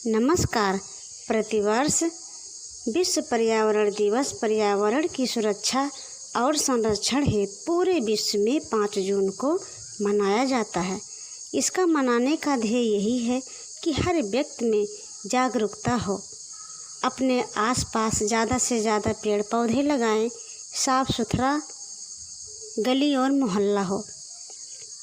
नमस्कार। प्रतिवर्ष विश्व पर्यावरण दिवस पर्यावरण की सुरक्षा और संरक्षण हेतु पूरे विश्व में 5 जून को मनाया जाता है। इसका मनाने का ध्येय यही है कि हर व्यक्ति में जागरूकता हो, अपने आसपास ज़्यादा से ज़्यादा पेड़ पौधे लगाएं, साफ सुथरा गली और मोहल्ला हो।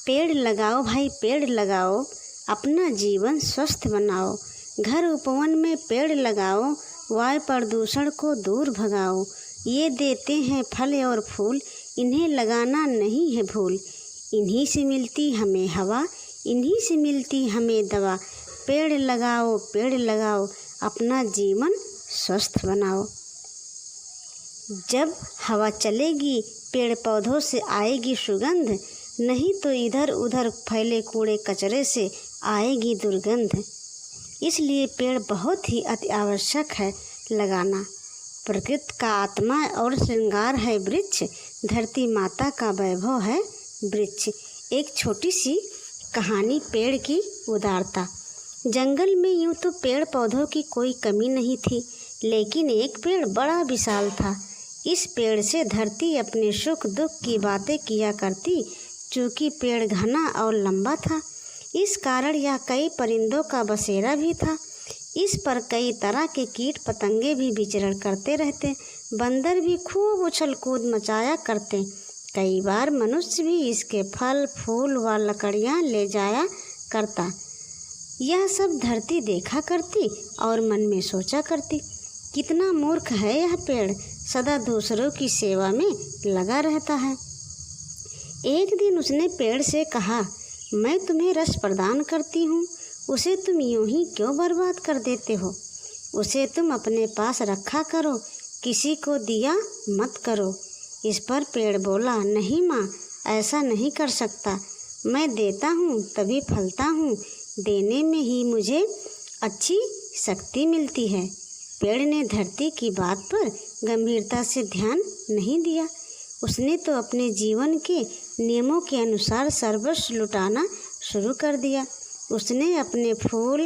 पेड़ लगाओ भाई, पेड़ लगाओ, अपना जीवन स्वस्थ बनाओ। घर उपवन में पेड़ लगाओ, वायु प्रदूषण को दूर भगाओ। ये देते हैं फल और फूल, इन्हें लगाना नहीं है भूल। इन्हीं से मिलती हमें हवा, इन्हीं से मिलती हमें दवा। पेड़ लगाओ, अपना जीवन स्वस्थ बनाओ। जब हवा चलेगी, पेड़ पौधों से आएगी सुगंध, नहीं तो इधर उधर फैले कूड़े कचरे से आएगी दुर्गंध। इसलिए पेड़ बहुत ही अति आवश्यक है लगाना। प्रकृति का आत्मा और श्रृंगार है वृक्ष, धरती माता का वैभव है वृक्ष। एक छोटी सी कहानी पेड़ की उदारता। जंगल में यूं तो पेड़ पौधों की कोई कमी नहीं थी, लेकिन एक पेड़ बड़ा विशाल था। इस पेड़ से धरती अपने सुख दुख की बातें किया करती, चूँकि पेड़ घना और लंबा था। इस कारण यह कई परिंदों का बसेरा भी था। इस पर कई तरह के कीट पतंगे भी विचरण करते रहते। बंदर भी खूब उछल कूद मचाया करते। कई बार मनुष्य भी इसके फल फूल व लकड़ियाँ ले जाया करता। यह सब धरती देखा करती और मन में सोचा करती, कितना मूर्ख है यह पेड़, सदा दूसरों की सेवा में लगा रहता है। एक दिन उसने पेड़ से कहा, मैं तुम्हें रस प्रदान करती हूँ, उसे तुम यूं ही क्यों बर्बाद कर देते हो? उसे तुम अपने पास रखा करो, किसी को दिया मत करो। इस पर पेड़ बोला, नहीं माँ, ऐसा नहीं कर सकता। मैं देता हूँ तभी फलता हूँ, देने में ही मुझे अच्छी शक्ति मिलती है। पेड़ ने धरती की बात पर गंभीरता से ध्यान नहीं दिया। उसने तो अपने जीवन के नियमों के अनुसार सर्वस्व लुटाना शुरू कर दिया। उसने अपने फूल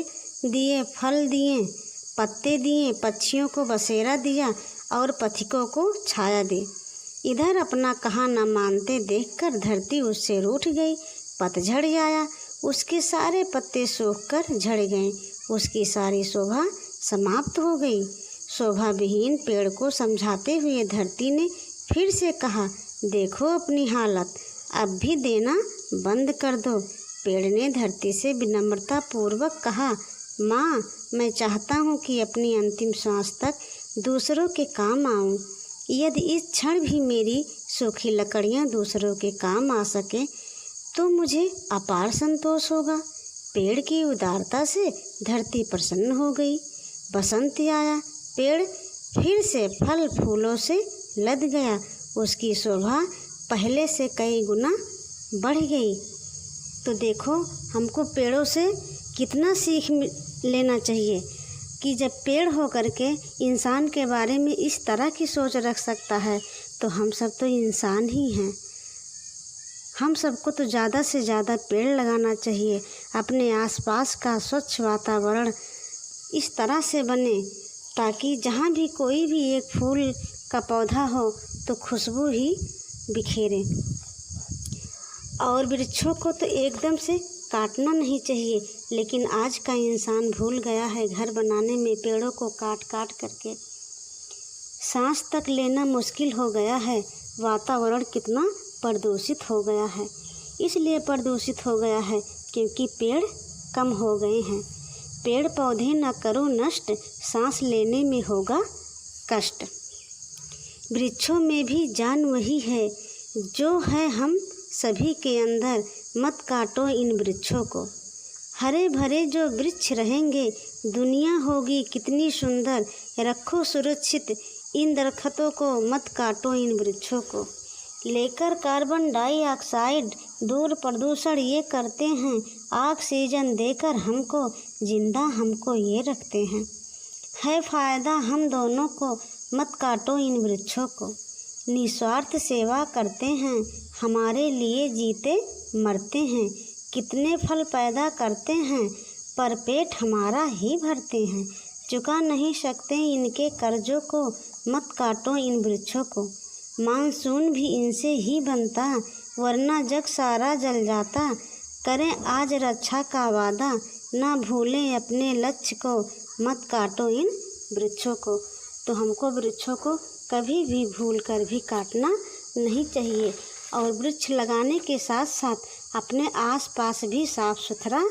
दिए, फल दिए, पत्ते दिए, पक्षियों को बसेरा दिया और पथिकों को छाया दी। इधर अपना कहा न मानते देखकर धरती उससे रूठ गई। पतझड़ आया, उसके सारे पत्ते सूख कर झड़ गए, उसकी सारी शोभा समाप्त हो गई। शोभा विहीन पेड़ को समझाते हुए धरती ने फिर से कहा, देखो अपनी हालत, अब भी देना बंद कर दो। पेड़ ने धरती से विनम्रता पूर्वक कहा, माँ, मैं चाहता हूँ कि अपनी अंतिम सांस तक दूसरों के काम आऊँ। यदि इस क्षण भी मेरी सूखी लकड़ियाँ दूसरों के काम आ सके तो मुझे अपार संतोष होगा। पेड़ की उदारता से धरती प्रसन्न हो गई। बसंत आया, पेड़ फिर से फल फूलों से लद गया। उसकी शोभा पहले से कई गुना बढ़ गई। तो देखो, हमको पेड़ों से कितना सीख लेना चाहिए कि जब पेड़ हो करके इंसान के बारे में इस तरह की सोच रख सकता है, तो हम सब तो इंसान ही हैं। हम सबको तो ज़्यादा से ज़्यादा पेड़ लगाना चाहिए। अपने आसपास का स्वच्छ वातावरण इस तरह से बने ताकि जहाँ भी कोई भी एक फूल का पौधा हो तो खुशबू ही बिखेरे। और वृक्षों को तो एकदम से काटना नहीं चाहिए, लेकिन आज का इंसान भूल गया है घर बनाने में पेड़ों को काट काट करके सांस तक लेना मुश्किल हो गया है। वातावरण कितना प्रदूषित हो गया है। इसलिए प्रदूषित हो गया है क्योंकि पेड़ कम हो गए हैं। पेड़ पौधे न करो नष्ट, सांस लेने में होगा कष्ट। वृक्षों में भी जान वही है जो है हम सभी के अंदर, मत काटो इन वृक्षों को। हरे भरे जो वृक्ष रहेंगे, दुनिया होगी कितनी सुंदर। रखो सुरक्षित इन दरख्तों को, मत काटो इन वृक्षों को। लेकर कार्बन डाइऑक्साइड दूर प्रदूषण ये करते हैं, ऑक्सीजन देकर हमको जिंदा हमको ये रखते हैं। है फ़ायदा हम दोनों को, मत काटो इन वृक्षों को। निस्वार्थ सेवा करते हैं, हमारे लिए जीते मरते हैं। कितने फल पैदा करते हैं, पर पेट हमारा ही भरते हैं। चुका नहीं सकते इनके कर्जों को, मत काटो इन वृक्षों को। मानसून भी इनसे ही बनता, वरना जग सारा जल जाता। करें आज रक्षा का वादा, ना भूलें अपने लक्ष्य को, मत काटो इन वृक्षों को। तो हमको वृक्षों को कभी भी भूल कर भी काटना नहीं चाहिए, और वृक्ष लगाने के साथ साथ अपने आसपास भी साफ सुथरा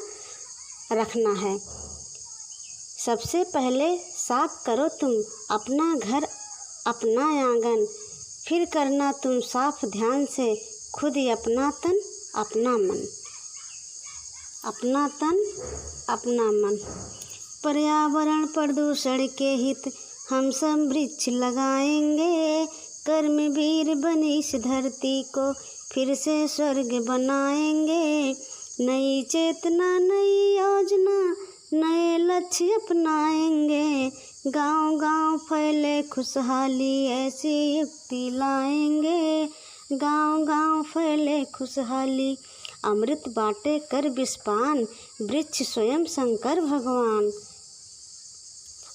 रखना है। सबसे पहले साफ करो तुम अपना घर, अपना आंगन, फिर करना तुम साफ ध्यान से खुद ही अपना तन, अपना मन। अपना तन, अपना मन। पर्यावरण प्रदूषण के हित हम सब वृक्ष लगाएंगे। कर्मवीर बनी इस धरती को फिर से स्वर्ग बनाएंगे। नई चेतना, नई योजना, नए लक्ष्य अपनाएंगे। गांव-गांव फैले खुशहाली, ऐसी युक्ति लाएंगे। गांव-गांव फैले खुशहाली, अमृत बाटे कर विषपान, वृक्ष स्वयं शंकर भगवान।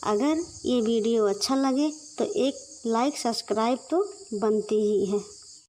अगर ये वीडियो अच्छा लगे तो एक लाइक सब्सक्राइब तो बनती ही है।